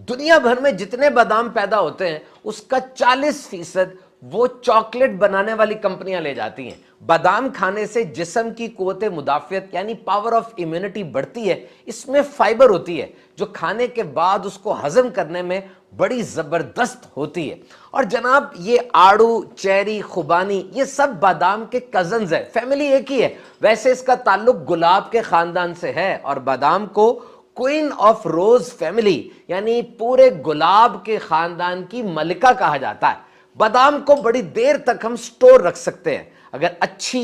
دنیا بھر میں جتنے بادام پیدا ہوتے ہیں اس کا 40% وہ چاکلیٹ بنانے والی کمپنیاں لے جاتی ہیں۔ بادام کھانے سے جسم کی قوت مدافعت یعنی پاور آف امیونٹی بڑھتی ہے۔ اس میں فائبر ہوتی ہے جو کھانے کے بعد اس کو ہضم کرنے میں بڑی زبردست ہوتی ہے۔ اور جناب یہ آڑو، چیری، خوبانی یہ سب بادام کے کزنز ہیں، فیملی ایک ہی ہے۔ ویسے اس کا تعلق گلاب کے خاندان سے ہے اور بادام کو کوئن آف روز فیملی یعنی پورے گلاب کے خاندان کی ملکہ کہا جاتا ہے۔ بادام کو بڑی دیر تک ہم سٹور رکھ سکتے ہیں۔ اگر اچھی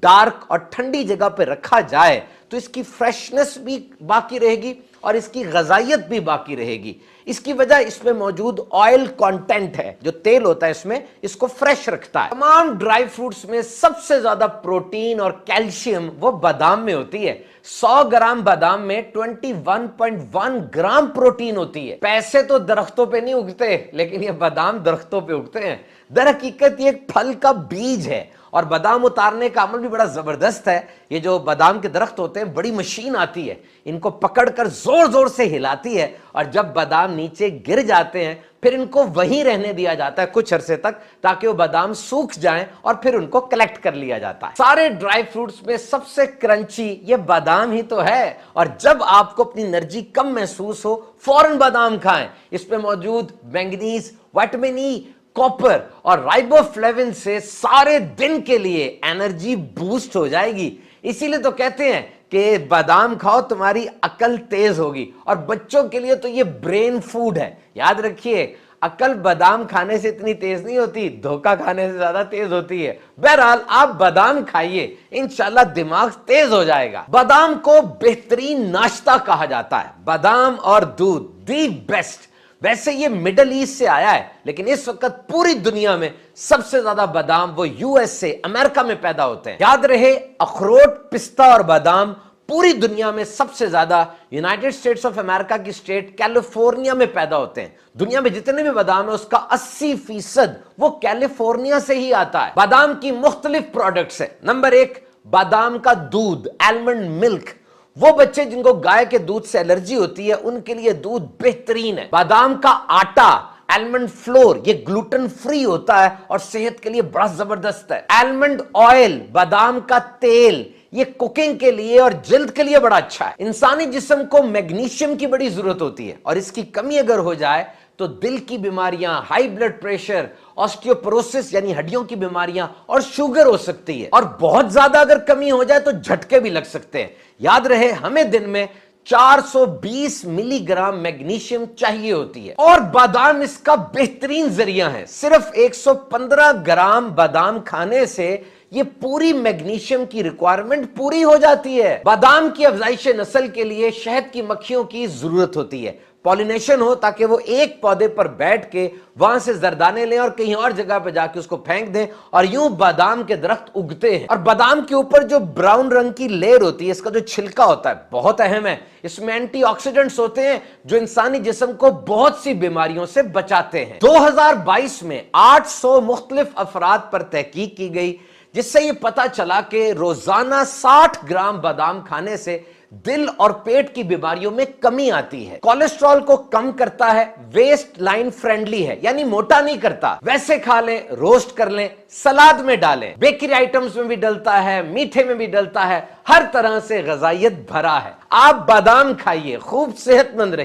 ڈارک اور ٹھنڈی جگہ پہ رکھا جائے تو اس کی فریشنس بھی باقی رہے گی اور اس کی غذائیت بھی باقی رہے گی۔ اس کی وجہ اس میں موجود آئل کانٹینٹ ہے، جو تیل ہوتا ہے اس میں، اس کو فریش رکھتا ہے۔ تمام ڈرائی فروٹس میں سب سے زیادہ پروٹین اور کیلشیم وہ بادام میں ہوتی ہے۔ 100 گرام بادام میں 21.1 گرام پروٹین ہوتی ہے۔ پیسے تو درختوں پہ نہیں اگتے، لیکن یہ بادام درختوں پہ اگتے ہیں۔ در حقیقت یہ ایک پھل کا بیج ہے اور بادام اتارنے کا عمل بھی بڑا زبردست ہے۔ یہ جو بادام کے درخت ہوتے ہیں، بڑی مشین آتی ہے، ان کو پکڑ کر زور زور سے ہلاتی ہے اور جب بادام نیچے گر جاتے ہیں پھر ان کو وہیں رہنے دیا جاتا ہے کچھ عرصے تک تاکہ وہ بادام سوکھ جائیں اور پھر ان کو کلیکٹ کر لیا جاتا ہے۔ سارے ڈرائی فروٹس میں سب سے کرنچی یہ بادام ہی تو ہے، اور جب آپ کو اپنی انرجی کم محسوس ہو فوراً بادام کھائیں۔ اس میں موجود مینگنیز، وٹامن ای، کاپر اور رائبو فلیون سے سارے دن کے لیے انرجی بوسٹ ہو جائے گی۔ اسی لیے تو کہتے ہیں کہ بادام کھاؤ تمہاری عقل تیز ہوگی، اور بچوں کے لیے تو یہ برین فوڈ ہے۔ یاد رکھیے عقل بادام کھانے سے اتنی تیز نہیں ہوتی، دھوکہ کھانے سے زیادہ تیز ہوتی ہے۔ بہرحال آپ بادام کھائیے، انشاءاللہ دماغ تیز ہو جائے گا۔ بادام کو بہترین ناشتہ کہا جاتا ہے۔ بادام اور دودھ دی بیسٹ۔ ویسے یہ مڈل ایسٹ سے آیا ہے، لیکن اس وقت پوری دنیا میں سب سے زیادہ بادام وہ یو ایس سے، امریکہ میں پیدا ہوتے ہیں۔ یاد رہے اخروٹ، پستہ اور بادام پوری دنیا میں سب سے زیادہ یونائٹڈ اسٹیٹس آف امریکہ کی اسٹیٹ کیلیفورنیا میں پیدا ہوتے ہیں۔ دنیا میں جتنے بھی بادام ہیں اس کا 80% وہ کیلیفورنیا سے ہی آتا ہے۔ بادام کی مختلف پروڈکٹس ہیں۔ نمبر 1 بادام کا دودھ، آلمنڈ ملک۔ وہ بچے جن کو گائے کے دودھ سے الرجی ہوتی ہے ان کے لیے دودھ بہترین ہے۔ بادام کا آٹا، آلمنڈ فلور، یہ گلوٹن فری ہوتا ہے اور صحت کے لیے بڑا زبردست ہے۔ آلمنڈ آئل، بادام کا تیل، یہ کوکنگ کے لیے اور جلد کے لیے بڑا اچھا ہے۔ انسانی جسم کو میگنیشیم کی بڑی ضرورت ہوتی ہے اور اس کی کمی اگر ہو جائے تو دل کی بیماریاں، ہائی بلڈ پریشر، آسٹیوپروسس یعنی ہڈیوں کی بیماریاں اور شوگر ہو سکتی ہے، اور بہت زیادہ اگر کمی ہو جائے تو جھٹکے بھی لگ سکتے ہیں۔ یاد رہے ہمیں دن میں 420 ملی گرام میگنیشیم چاہیے ہوتی ہے، اور بادام اس کا بہترین ذریعہ ہے۔ صرف 115 گرام بادام کھانے سے یہ پوری میگنیشیم کی ریکوائرمنٹ پوری ہو جاتی ہے۔ بادام کی افزائش نسل کے لیے شہد کی مکھیوں کی ضرورت ہوتی ہے، پولینیشن ہو تاکہ وہ ایک پودے پر بیٹھ کے وہاں سے زردانے لیں اور کہیں اور جگہ پہ جا کے اس کو پھینک دیں، اور یوں بادام کے درخت اگتے ہیں۔ اور بادام کے اوپر جو براؤن رنگ کی لیئر ہوتی ہے، اس کا جو چھلکا ہوتا ہے بہت اہم ہے۔ اس میں اینٹی آکسیڈنٹس ہوتے ہیں جو انسانی جسم کو بہت سی بیماریوں سے بچاتے ہیں۔ 2022 میں 800 مختلف افراد پر تحقیق کی گئی جس سے یہ پتا چلا کہ روزانہ 60 گرام بادام کھانے سے دل اور پیٹ کی بیماریوں میں کمی آتی ہے۔ کولیسٹرول کو کم کرتا ہے، ویسٹ لائن فرینڈلی ہے یعنی موٹا نہیں کرتا۔ ویسے کھا لیں، روسٹ کر لیں، سلاد میں ڈالیں، بیکری آئٹمز میں بھی ڈلتا ہے، میٹھے میں بھی ڈلتا ہے، ہر طرح سے غذائیت بھرا ہے۔ آپ بادام کھائیے، خوب صحت مند رہیے۔